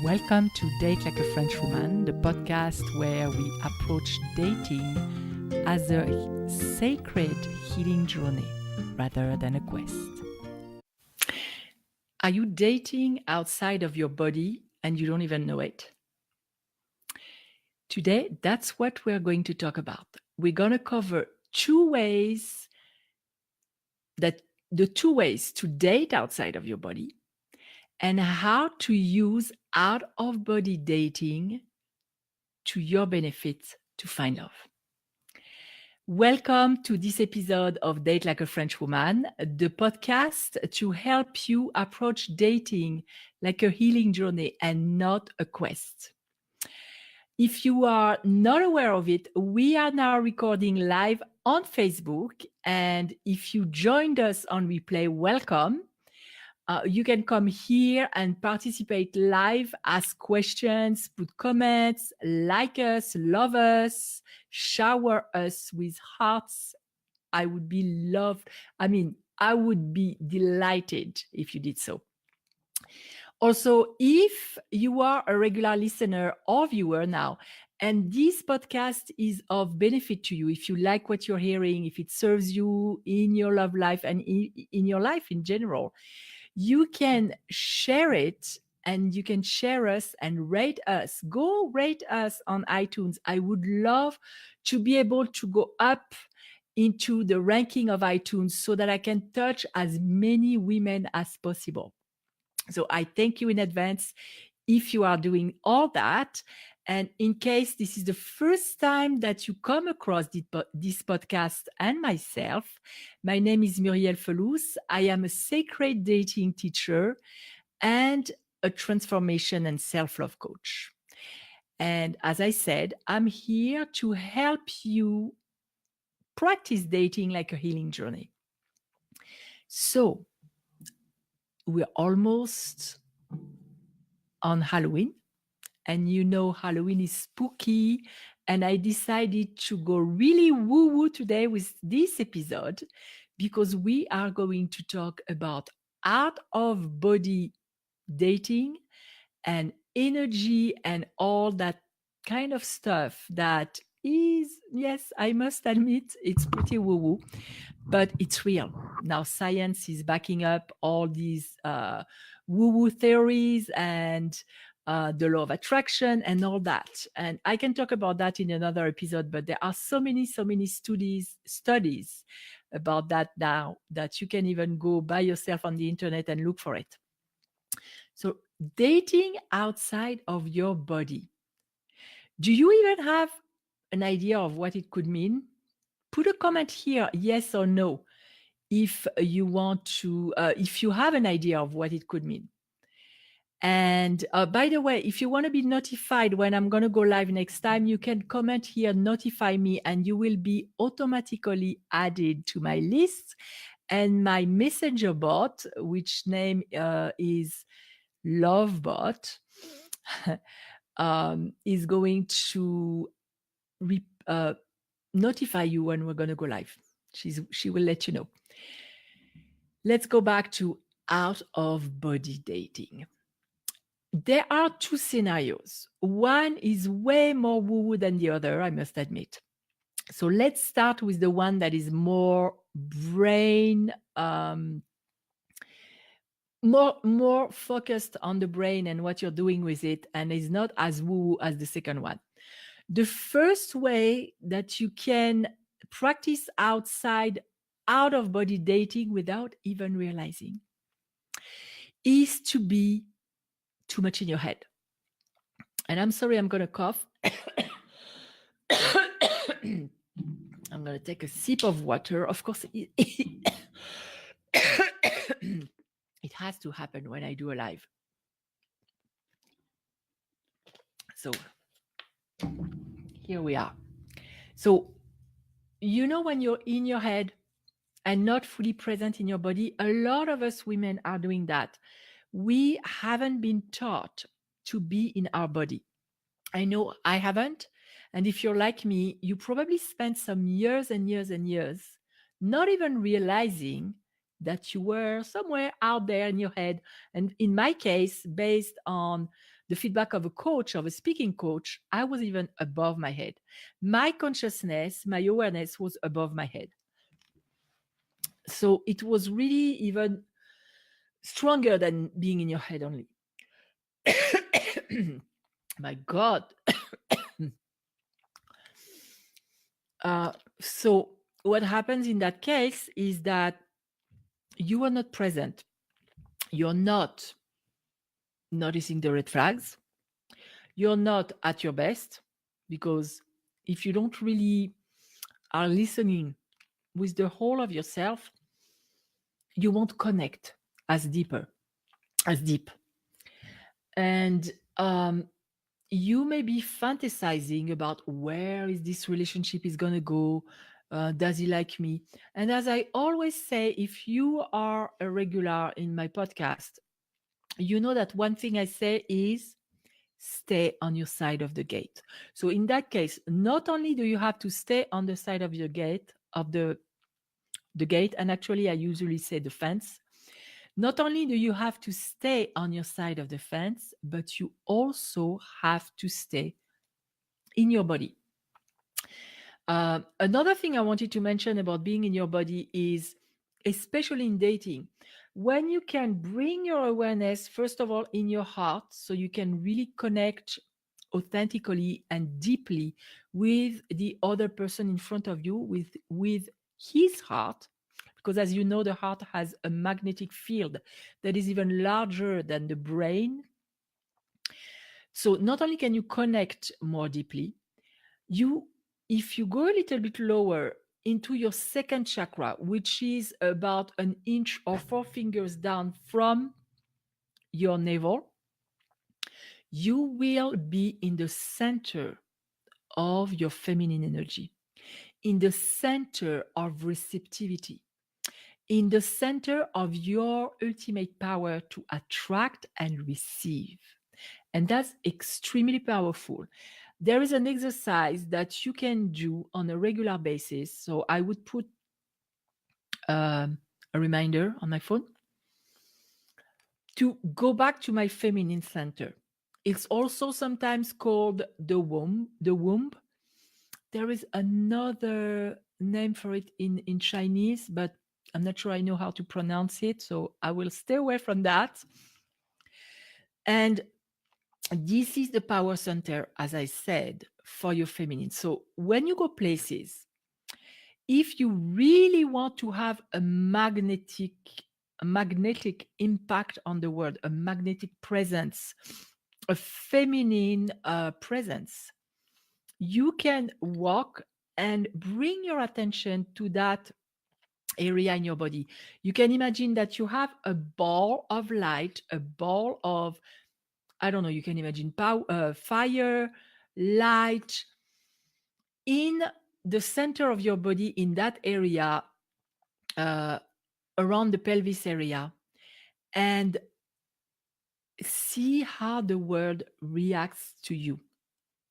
Welcome to Date Like a French Woman, the podcast where we approach dating as a sacred healing journey rather than a quest. Are you dating outside of your body and you don't even know it? Today, that's what we're going to talk about. We're going to cover two ways to date outside of your body and how to use out of body dating to your benefit to find love. Welcome to this episode of Date Like a French Woman, the podcast to help you approach dating like a healing journey and not a quest. If you are not aware of it, we are now recording live on Facebook. And if you joined us on replay, welcome. You can come here and participate live, ask questions, put comments, like us, love us, shower us with hearts. I would be delighted if you did so. Also, if you are a regular listener or viewer now, and this podcast is of benefit to you, if you like what you're hearing, if it serves you in your love life and in your life in general, you can share it and you can share us and rate us. Go rate us on iTunes. I would love to be able to go up into the ranking of iTunes so that I can touch as many women as possible. So I thank you in advance if you are doing all that. And in case this is the first time that you come across this podcast and myself, my name is Muriel Felous. I am a sacred dating teacher and a transformation and self-love coach. And as I said, I'm here to help you practice dating like a healing journey. So we're almost on Halloween. And you know, Halloween is spooky. And I decided to go really woo-woo today with this episode because we are going to talk about out-of-body dating and energy and all that kind of stuff that is, yes, I must admit, it's pretty woo-woo, but it's real. Now, science is backing up all these woo-woo theories and the law of attraction and all that. And I can talk about that in another episode, but there are so many studies about that now that you can even go by yourself on the internet and look for it. So dating outside of your body. Do you even have an idea of what it could mean? Put a comment here, yes or no, if you want to, if you have an idea of what it could mean. And by the way, if you want to be notified when I'm going to go live next time, you can comment here, notify me, and you will be automatically added to my list. And my messenger bot, which name is Lovebot, is going to notify you when we're going to go live. She will let you know. Let's go back to out-of-body dating. There are two scenarios. One is way more woo-woo than the other, I must admit. So let's start with the one that is more brain, more focused on the brain and what you're doing with it, and is not as woo as the second one. The first way that you can practice out-of-body dating without even realizing is to be too much in your head. And I'm sorry, I'm going to cough. I'm going to take a sip of water. Of course, it has to happen when I do a live. So here we are. So, you know, when you're in your head and not fully present in your body, a lot of us women are doing that. We haven't been taught to be in our body. I know I haven't. And if you're like me, you probably spent some years and years and years not even realizing that you were somewhere out there in your head. And in my case, based on the feedback of a coach, of a speaking coach, I was even above my head. My consciousness, my awareness was above my head. So it was really even stronger than being in your head only. My God. So what happens in that case is that you are not present. You're not noticing the red flags. You're not at your best, because if you don't really are listening with the whole of yourself, you won't connect as deep. And you may be fantasizing about where is this relationship is going to go. Does he like me? And as I always say, if you are a regular in my podcast, you know that one thing I say is stay on your side of the gate. So in that case, not only do you have to stay on the side of your gate, of the gate, and actually I usually say the fence, not only do you have to stay on your side of the fence, but you also have to stay in your body. Another thing I wanted to mention about being in your body is, especially in dating, when you can bring your awareness, first of all, in your heart, so you can really connect authentically and deeply with the other person in front of you, with his heart, because as you know, the heart has a magnetic field that is even larger than the brain. So not only can you connect more deeply, if you go a little bit lower into your second chakra, which is about an inch or 4 fingers down from your navel, you will be in the center of your feminine energy, in the center of receptivity, in the center of your ultimate power to attract and receive. And that's extremely powerful. There is an exercise that you can do on a regular basis. So I would put a reminder on my phone to go back to my feminine center. It's also sometimes called the womb. The womb. There is another name for it in Chinese, but I'm not sure I know how to pronounce it, so I will stay away from that. And this is the power center, as I said, for your feminine. So when you go places, if you really want to have a magnetic impact on the world, a magnetic presence, a feminine presence, you can walk and bring your attention to that area in your body. You can imagine that you have a ball of light, a ball of, I don't know, you can imagine fire, light in the center of your body, in that area, around the pelvis area, and see how the world reacts to you.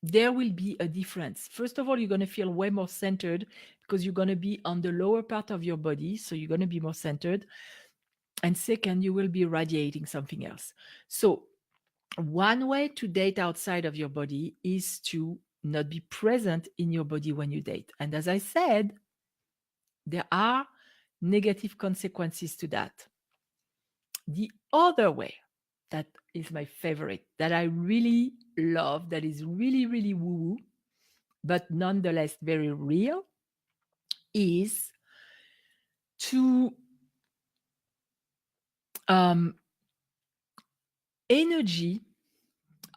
There will be a difference. First of all, you're going to feel way more centered because you're going to be on the lower part of your body. So you're going to be more centered. And second, you will be radiating something else. So one way to date outside of your body is to not be present in your body when you date. And as I said, there are negative consequences to that. The other way, that is my favorite, that I really love, that is really, really woo-woo, but nonetheless very real, is to energy,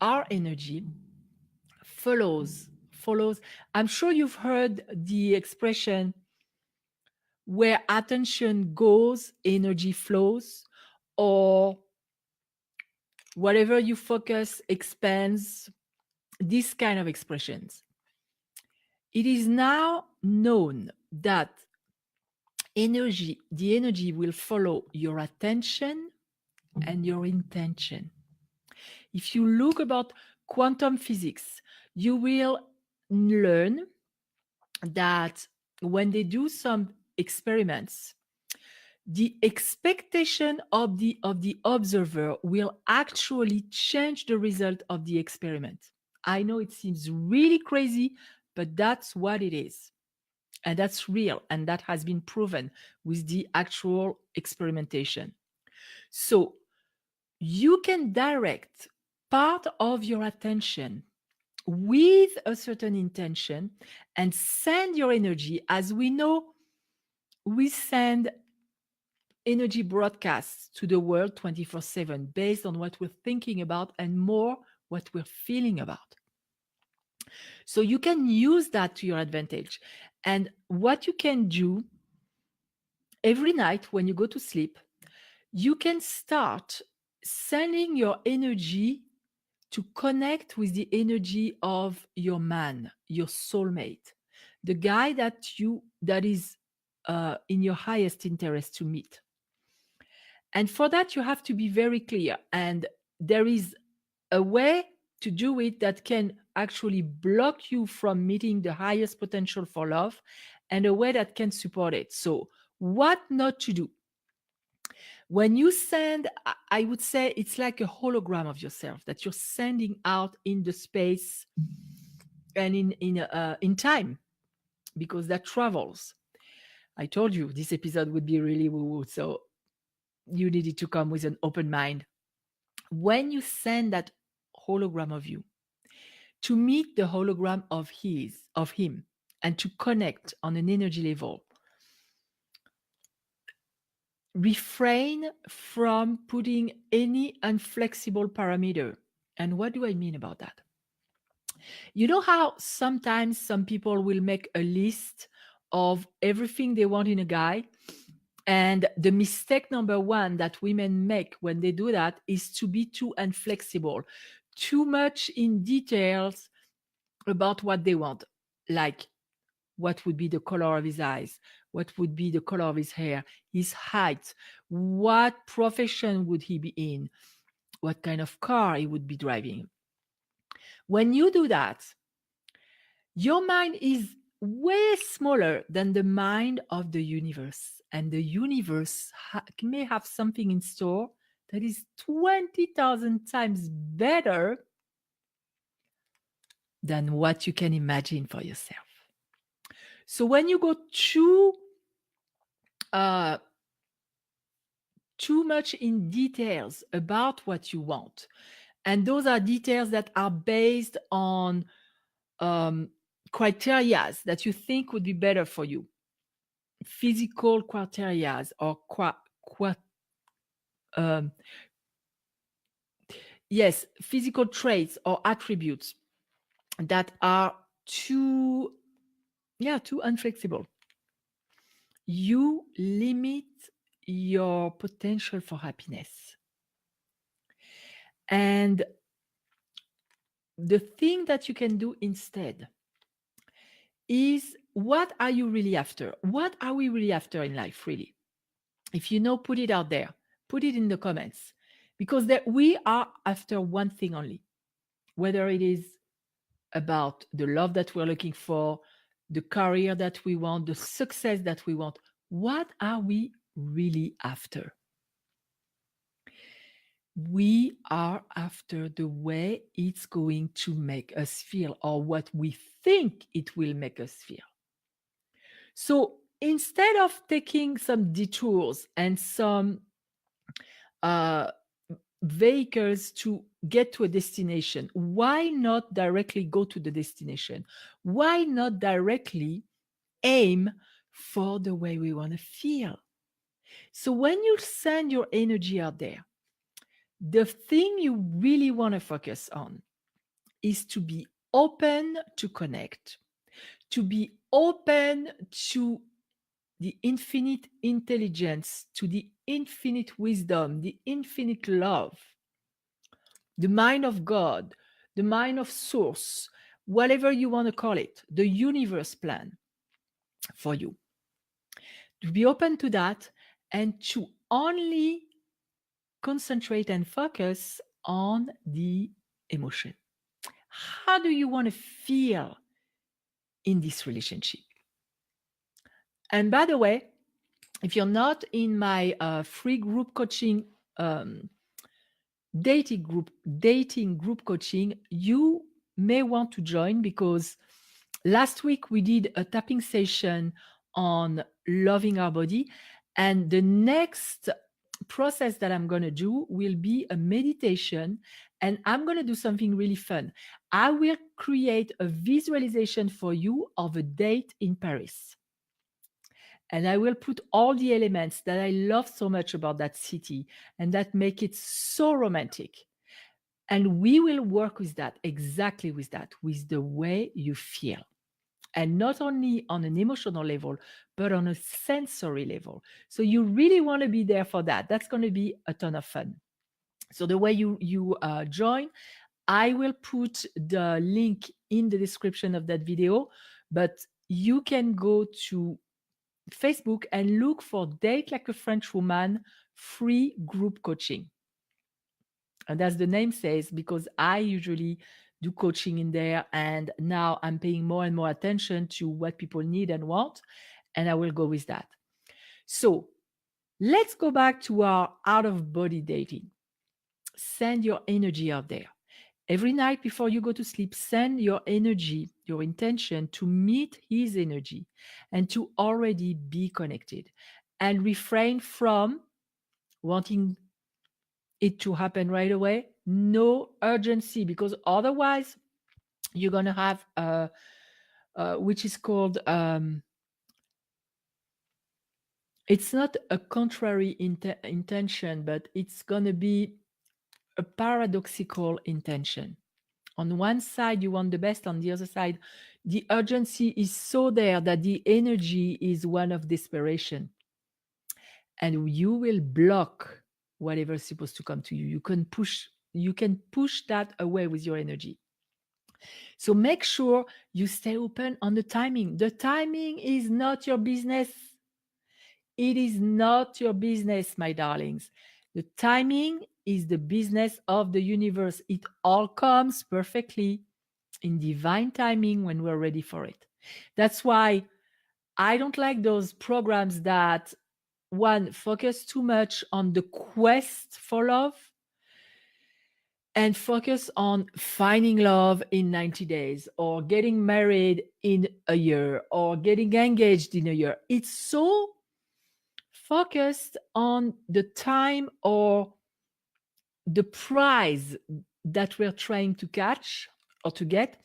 our energy follows. I'm sure you've heard the expression, where attention goes, energy flows, or whatever you focus expands, these kind of expressions. It is now known that the energy will follow your attention and your intention. If you look about quantum physics, you will learn that when they do some experiments, the expectation of the observer will actually change the result of the experiment. I know it seems really crazy, but that's what it is. And that's real. And that has been proven with the actual experimentation. So you can direct part of your attention with a certain intention and send your energy. As we know, we send energy broadcasts to the world 24/7 based on what we're thinking about and more what we're feeling about. So you can use that to your advantage. And what you can do every night when you go to sleep, you can start sending your energy to connect with the energy of your man, your soulmate, the guy that is in your highest interest to meet. And for that, you have to be very clear. And there is a way to do it that can actually block you from meeting the highest potential for love, and a way that can support it. So, what not to do? When you send, I would say it's like a hologram of yourself that you're sending out in the space and in time, because that travels. I told you this episode would be really woo-woo, so you needed to come with an open mind. When you send that hologram of you to meet the hologram of him, and to connect on an energy level, refrain from putting any inflexible parameter. And what do I mean about that? You know how sometimes some people will make a list of everything they want in a guy? And the mistake number one that women make when they do that is to be too inflexible, too much in details about what they want. Like, what would be the color of his eyes? What would be the color of his hair? His height? What profession would he be in? What kind of car he would be driving? When you do that, your mind is way smaller than the mind of the universe. And the universe may have something in store that is 20,000 times better than what you can imagine for yourself. So when you go too much in details about what you want, and those are details that are based on criteria that you think would be better for you, physical criteria or physical traits or attributes that are too inflexible, you limit your potential for happiness. And the thing that you can do instead is, what are you really after? What are we really after in life, really? If you know, put it out there. Put it in the comments. Because we are after one thing only. Whether it is about the love that we're looking for, the career that we want, the success that we want. What are we really after? We are after the way it's going to make us feel, or what we think it will make us feel. So instead of taking some detours and some vehicles to get to a destination, why not directly go to the destination? Why not directly aim for the way we want to feel? So when you send your energy out there, the thing you really want to focus on is to be open to connect, to be open to the infinite intelligence, to the infinite wisdom, the infinite love, the mind of God, the mind of source, whatever you want to call it, the universe plan for you. To be open to that and to only concentrate and focus on the emotion. How do you want to feel in this relationship? And by the way, If you're not in my free group coaching, um, dating group coaching, you may want to join, because last week we did a tapping session on loving our body, and the next process that I'm going to do will be a meditation, and I'm going to do something really fun. I will create a visualization for you of a date in Paris, and I will put all the elements that I love so much about that city and that make it so romantic. And we will work with that, exactly with that, with the way you feel. And not only on an emotional level, but on a sensory level. So you really want to be there for that. That's going to be a ton of fun. So the way you join, I will put the link in the description of that video, but you can go to Facebook and look for Date Like a French Woman free group coaching. And as the name says, because I usually do coaching in there, and now I'm paying more and more attention to what people need and want, and I will go with that. So let's go back to our out of body dating. Send your energy out there. Every night before you go to sleep, send your energy, your intention to meet his energy and to already be connected, and refrain from wanting it to happen right away. No urgency, because otherwise you're going to have which is called it's not a contrary intention, but it's going to be a paradoxical intention. On one side you want the best, on the other side the urgency is so there that the energy is one of desperation, and you will block whatever is supposed to come to you. You can push that away with your energy. So make sure you stay open on the timing. The timing is not your business. It is not your business, my darlings. The timing is the business of the universe. It all comes perfectly in divine timing when we're ready for it. That's why I don't like those programs that, one, focus too much on the quest for love and focus on finding love in 90 days or getting married in a year or getting engaged in a year. It's so focused on the time or the prize that we're trying to catch or to get,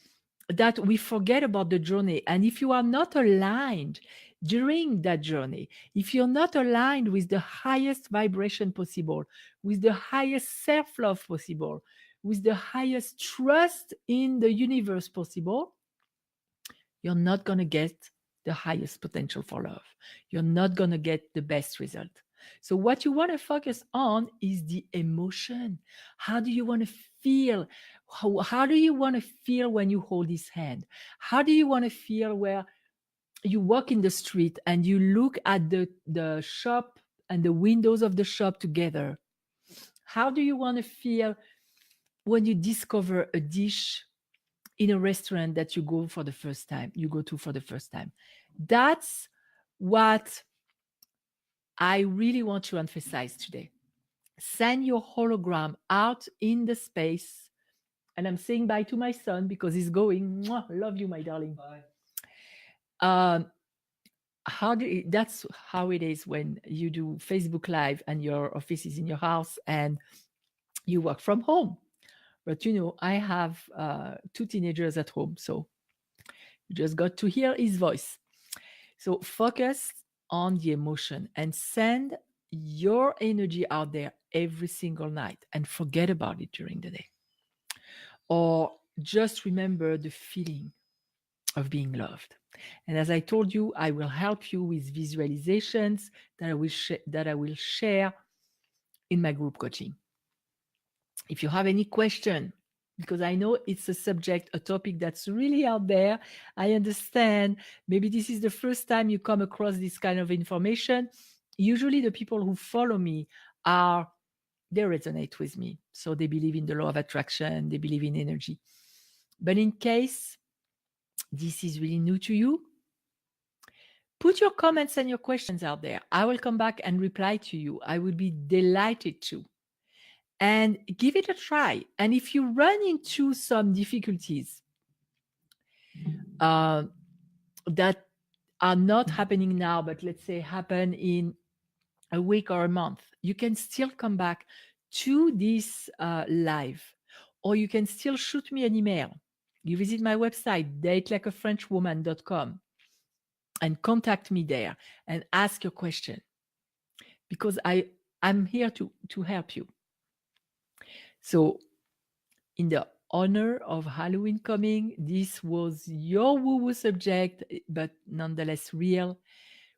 that we forget about the journey. And if you are not aligned during that journey, if you're not aligned with the highest vibration possible, with the highest self-love possible, with the highest trust in the universe possible, you're not going to get the highest potential for love. You're not going to get the best result. So what you want to focus on is the emotion. How do you want to feel? How do you want to feel when you hold his hand? How do you want to feel where you walk in the street and you look at the shop and the windows of the shop together? How do you want to feel when you discover a dish in a restaurant that you go for the first time, you go to for the first time? That's what I really want to emphasize today. Send your hologram out in the space. And I'm saying bye to my son because he's going. Mwah, love you, my darling. Bye. That's how it is when you do Facebook Live and your office is in your house and you work from home. But I have 2 teenagers at home, so you just got to hear his voice. So focus on the emotion and send your energy out there every single night and forget about it during the day. Or just remember the feeling of being loved. And as I told you, I will help you with visualizations that I will share in my group coaching. If you have any question, because I know it's a topic that's really out there. I understand. Maybe this is the first time you come across this kind of information. Usually the people who follow me they resonate with me. So they believe in the law of attraction, they believe in energy. But in case this is really new to you, Put your comments and your questions out there. I will come back and reply to you. I would be delighted to. And give it a try. And if you run into some difficulties that are not happening now, but let's say happen in a week or a month, you can still come back to this live, or you can still shoot me an email. You visit my website, datelikeafrenchwoman.com, and contact me there and ask your question, because I'm here to help you. So, in the honor of Halloween coming, this was your woo-woo subject, but nonetheless real.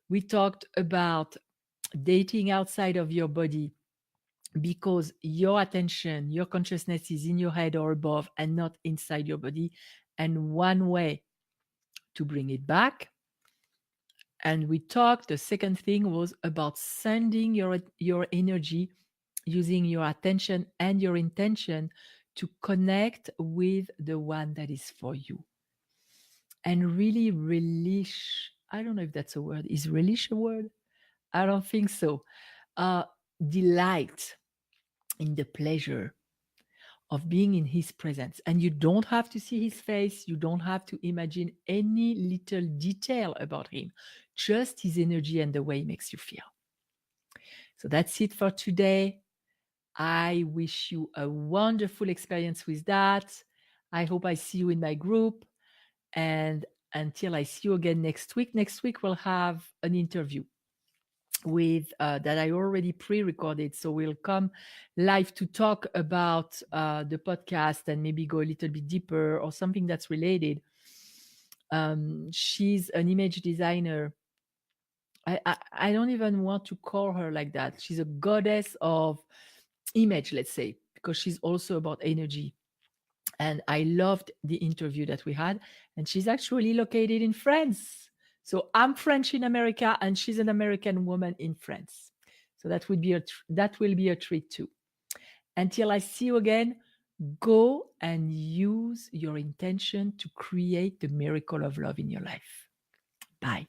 We talked about dating outside of your body, because your attention, your consciousness is in your head or above and not inside your body. And one way to bring it back. And we talked, the second thing was about sending your energy, using your attention and your intention to connect with the one that is for you. And really relish, I don't know if that's a word. Is relish a word? I don't think so. Delight in the pleasure of being in his presence. And you don't have to see his face. You don't have to imagine any little detail about him, just his energy and the way he makes you feel. So that's it for today. I wish you a wonderful experience with that. I hope I see you in my group. And until I see you again next week we'll have an interview with that I already pre-recorded. So we'll come live to talk about the podcast and maybe go a little bit deeper or something that's related. She's an image designer. I don't even want to call her like that. She's a goddess of image, let's say, because she's also about energy. And I loved the interview that we had. And she's actually located in France. So I'm French in America, and she's an American woman in France. So that will be a treat too. Until I see you again, go and use your intention to create the miracle of love in your life. Bye.